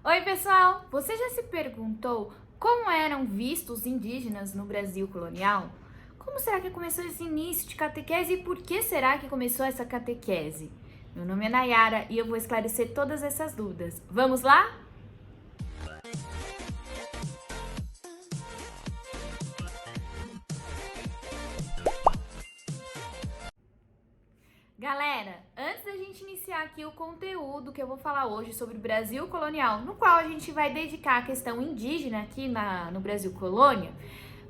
Oi, pessoal! Você já se perguntou como eram vistos os indígenas no Brasil colonial? Como será que começou esse início de catequese e por que será que começou essa catequese? Meu nome é Nayara e eu vou esclarecer todas essas dúvidas. Vamos lá? Galera, antes da gente iniciar aqui o conteúdo que eu vou falar hoje sobre o Brasil colonial, no qual a gente vai dedicar a questão indígena aqui no Brasil colônia,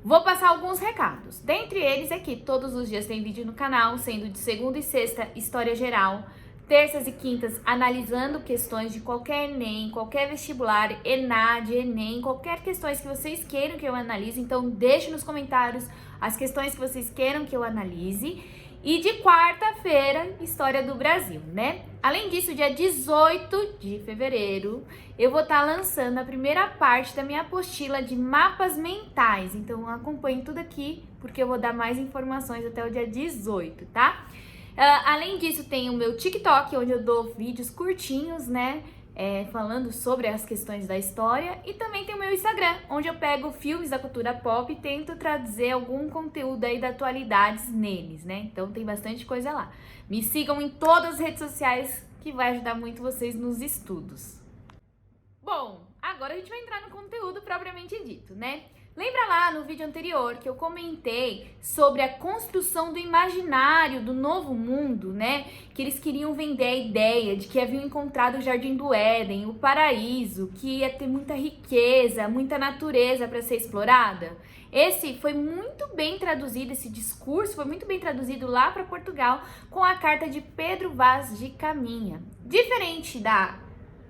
vou passar alguns recados. Dentre eles é que todos os dias tem vídeo no canal, sendo de segunda e sexta, História Geral, terças e quintas, analisando questões de qualquer Enem, qualquer vestibular, ENAD, Enem, qualquer questões que vocês queiram que eu analise, então deixe nos comentários as questões que vocês queiram que eu analise. E de quarta-feira, História do Brasil, né? Além disso, dia 18 de fevereiro, eu vou estar lançando a primeira parte da minha apostila de mapas mentais. Então, acompanhe tudo aqui, porque eu vou dar mais informações até o dia 18, tá? Além disso, tem o meu TikTok, onde eu dou vídeos curtinhos, né? Falando sobre as questões da história, e também tem o meu Instagram, onde eu pego filmes da cultura pop e tento trazer algum conteúdo aí da atualidades neles, né? Então tem bastante coisa lá. Me sigam em todas as redes sociais, que vai ajudar muito vocês nos estudos. Bom, agora a gente vai entrar no conteúdo propriamente dito, né? Lembra lá no vídeo anterior que eu comentei sobre a construção do imaginário do novo mundo, né? Que eles queriam vender a ideia de que haviam encontrado o Jardim do Éden, o paraíso, que ia ter muita riqueza, muita natureza para ser explorada. Esse foi muito bem traduzido, esse discurso foi muito bem traduzido lá para Portugal com a carta de Pedro Vaz de Caminha. Diferente da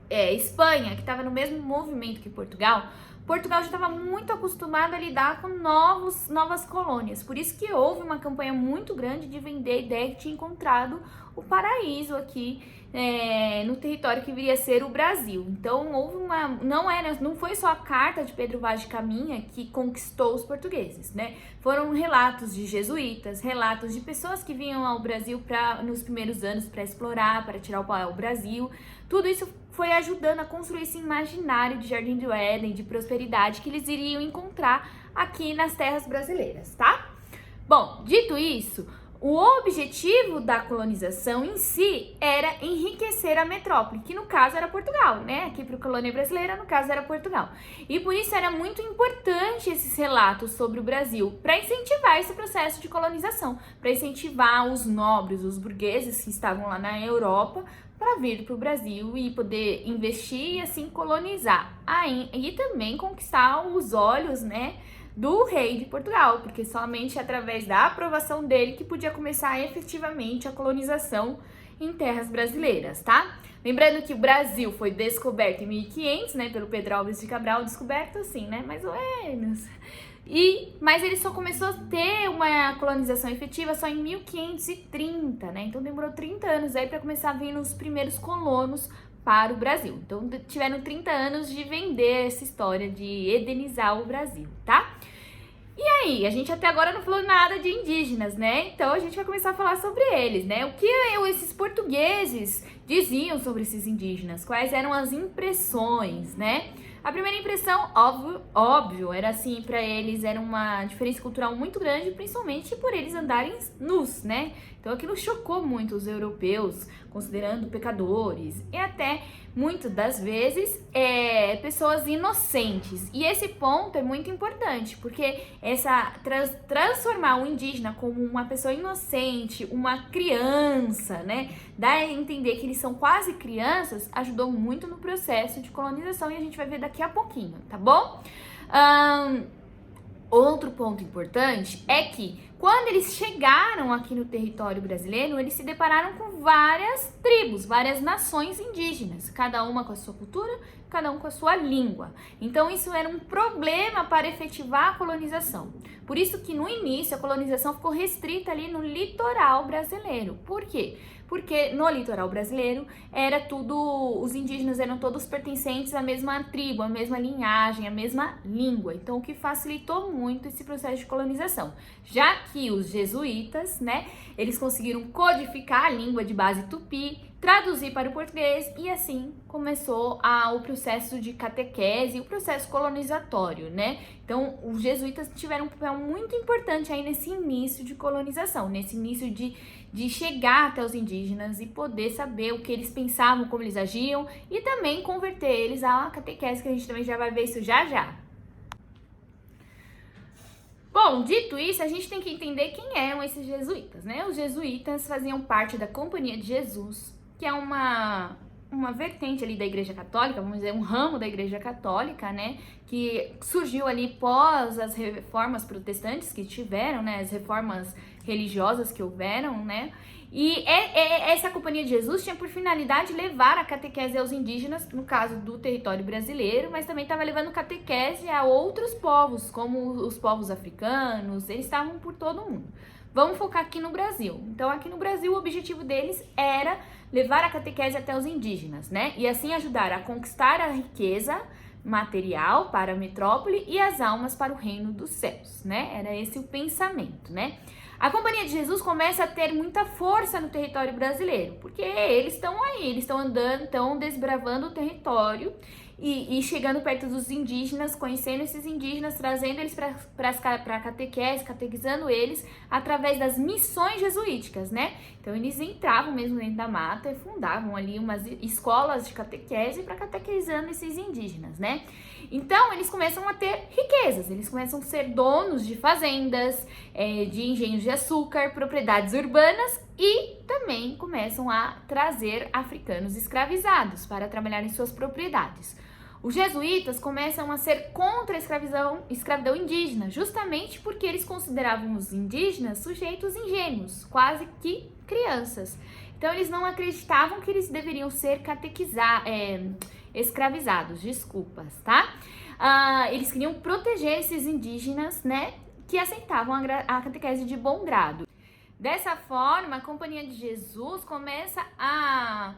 Espanha, que estava no mesmo movimento que Portugal já estava muito acostumado a lidar com novas colônias. Por isso que houve uma campanha muito grande de vender a ideia que tinha encontrado o paraíso aqui no território que viria a ser o Brasil. Então houve não foi só a carta de Pedro Vaz de Caminha que conquistou os portugueses, né? Foram relatos de jesuítas, relatos de pessoas que vinham ao Brasil nos primeiros anos para explorar, para tirar o Brasil. Tudo isso foi ajudando a construir esse imaginário de Jardim do Éden, de prosperidade que eles iriam encontrar aqui nas terras brasileiras, tá? Bom, dito isso, o objetivo da colonização em si era enriquecer a metrópole, que no caso era Portugal, né? Aqui para a colônia brasileira, no caso era Portugal. E por isso era muito importante esses relatos sobre o Brasil, para incentivar esse processo de colonização, para incentivar os nobres, os burgueses que estavam lá na Europa, para vir para o Brasil e poder investir e assim colonizar. E também conquistar os olhos, né, do rei de Portugal, porque somente através da aprovação dele que podia começar efetivamente a colonização em terras brasileiras, tá? Lembrando que o Brasil foi descoberto em 1500, né, pelo Pedro Álvares de Cabral, descoberto assim, né, mais ou menos. Mas ele só começou a ter uma colonização efetiva só em 1530, né? Então demorou 30 anos aí para começar a vir os primeiros colonos para o Brasil. Então tiveram 30 anos de vender essa história de edenizar o Brasil, tá? E aí, a gente até agora não falou nada de indígenas, né? Então a gente vai começar a falar sobre eles, né? O que esses portugueses diziam sobre esses indígenas? Quais eram as impressões, né? A primeira impressão, óbvio, era assim, para eles era uma diferença cultural muito grande, principalmente por eles andarem nus, né? Então aquilo chocou muito os europeus, considerando pecadores e até, muitas das vezes, pessoas inocentes. E esse ponto é muito importante, porque transformar o indígena como uma pessoa inocente, uma criança, né? Dar a entender que eles são quase crianças, ajudou muito no processo de colonização e a gente vai ver daqui a pouquinho, tá bom? Outro ponto importante é que quando eles chegaram aqui no território brasileiro, eles se depararam com várias tribos, várias nações indígenas, cada uma com a sua cultura, cada um com a sua língua. Então isso era um problema para efetivar a colonização. Por isso que no início a colonização ficou restrita ali no litoral brasileiro. Por quê? Porque no litoral brasileiro os indígenas eram todos pertencentes à mesma tribo, à mesma linhagem, à mesma língua. Então o que facilitou muito esse processo de colonização. Já que os jesuítas, né, eles conseguiram codificar a língua de base tupi, traduzir para o português e assim começou o processo de catequese, o processo colonizatório, né? Então, os jesuítas tiveram um papel muito importante aí nesse início de colonização, nesse início de chegar até os indígenas e poder saber o que eles pensavam, como eles agiam e também converter eles à catequese, que a gente também já vai ver isso já já. Bom, dito isso, a gente tem que entender quem eram esses jesuítas, né? Os jesuítas faziam parte da Companhia de Jesus, que é uma vertente ali da Igreja Católica, vamos dizer, um ramo da Igreja Católica, né? Que surgiu ali pós as reformas protestantes que tiveram, né? As reformas religiosas que houveram, né? E essa Companhia de Jesus tinha por finalidade levar a catequese aos indígenas, no caso do território brasileiro, mas também estava levando catequese a outros povos, como os povos africanos, eles estavam por todo o mundo. Vamos focar aqui no Brasil. Então, aqui no Brasil, o objetivo deles era levar a catequese até os indígenas, né? E assim ajudar a conquistar a riqueza material para a metrópole e as almas para o reino dos céus, né? Era esse o pensamento, né? A Companhia de Jesus começa a ter muita força no território brasileiro, porque eles estão aí, eles estão andando, estão desbravando o território e chegando perto dos indígenas, conhecendo esses indígenas, trazendo eles para a catequese, catequizando eles através das missões jesuíticas, né? Então eles entravam mesmo dentro da mata e fundavam ali umas escolas de catequese para catequizando esses indígenas, né? Então eles começam a ter riquezas, eles começam a ser donos de fazendas, de engenhos de açúcar, propriedades urbanas e também começam a trazer africanos escravizados para trabalhar em suas propriedades. Os jesuítas começam a ser contra a escravidão indígena, justamente porque eles consideravam os indígenas sujeitos ingênuos, quase que crianças. Então eles não acreditavam que eles deveriam ser escravizados, tá? Eles queriam proteger esses indígenas, né, que aceitavam a catequese de bom grado. Dessa forma, a Companhia de Jesus começa a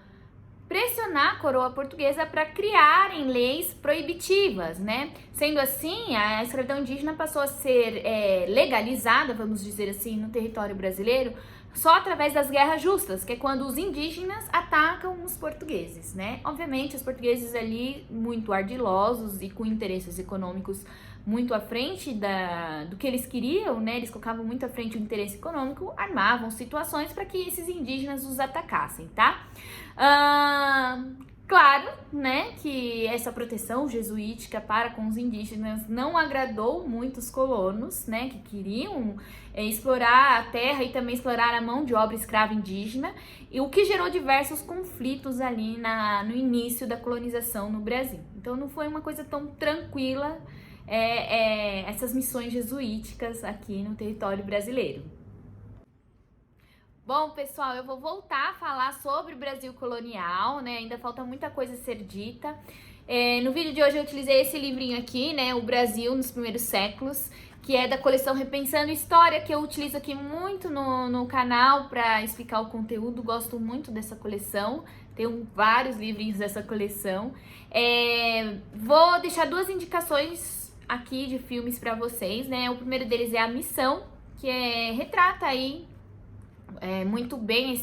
pressionar a coroa portuguesa para criarem leis proibitivas, né? Sendo assim, a escravidão indígena passou a ser legalizada, vamos dizer assim, no território brasileiro, só através das guerras justas, que é quando os indígenas atacam os portugueses, né? Obviamente, os portugueses ali muito ardilosos e com interesses econômicos muito à frente do que eles queriam, né? Eles colocavam muito à frente o interesse econômico, armavam situações para que esses indígenas os atacassem, tá? Claro, né, que essa proteção jesuítica para com os indígenas não agradou muitos colonos, né, que queriam explorar a terra e também explorar a mão de obra escrava indígena, e o que gerou diversos conflitos ali no início da colonização no Brasil. Então não foi uma coisa tão tranquila essas missões jesuíticas aqui no território brasileiro. Bom, pessoal, eu vou voltar a falar sobre o Brasil colonial, né? Ainda falta muita coisa a ser dita. No vídeo de hoje eu utilizei esse livrinho aqui, né? O Brasil nos Primeiros Séculos, que é da coleção Repensando História, que eu utilizo aqui muito no canal para explicar o conteúdo. Gosto muito dessa coleção. Tenho vários livrinhos dessa coleção. Vou deixar duas indicações aqui de filmes para vocês, né? O primeiro deles é A Missão, que retrata aí muito bem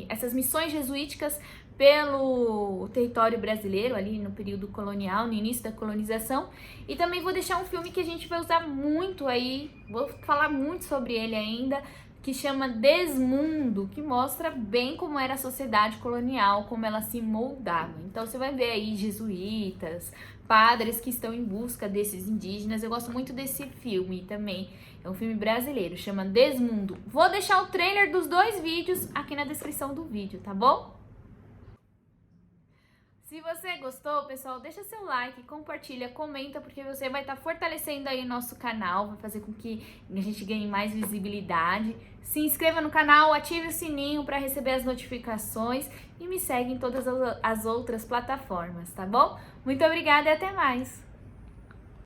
essas missões jesuíticas pelo território brasileiro, ali no período colonial, no início da colonização. E também vou deixar um filme que a gente vai usar muito aí, vou falar muito sobre ele ainda, que chama Desmundo, que mostra bem como era a sociedade colonial, como ela se moldava. Então você vai ver aí jesuítas, padres que estão em busca desses indígenas. Eu gosto muito desse filme também. É um filme brasileiro, chama Desmundo. Vou deixar o trailer dos dois vídeos aqui na descrição do vídeo, tá bom? Se você gostou, pessoal, deixa seu like, compartilha, comenta, porque você vai estar fortalecendo aí o nosso canal, vai fazer com que a gente ganhe mais visibilidade. Se inscreva no canal, ative o sininho para receber as notificações e me segue em todas as outras plataformas, tá bom? Muito obrigada e até mais!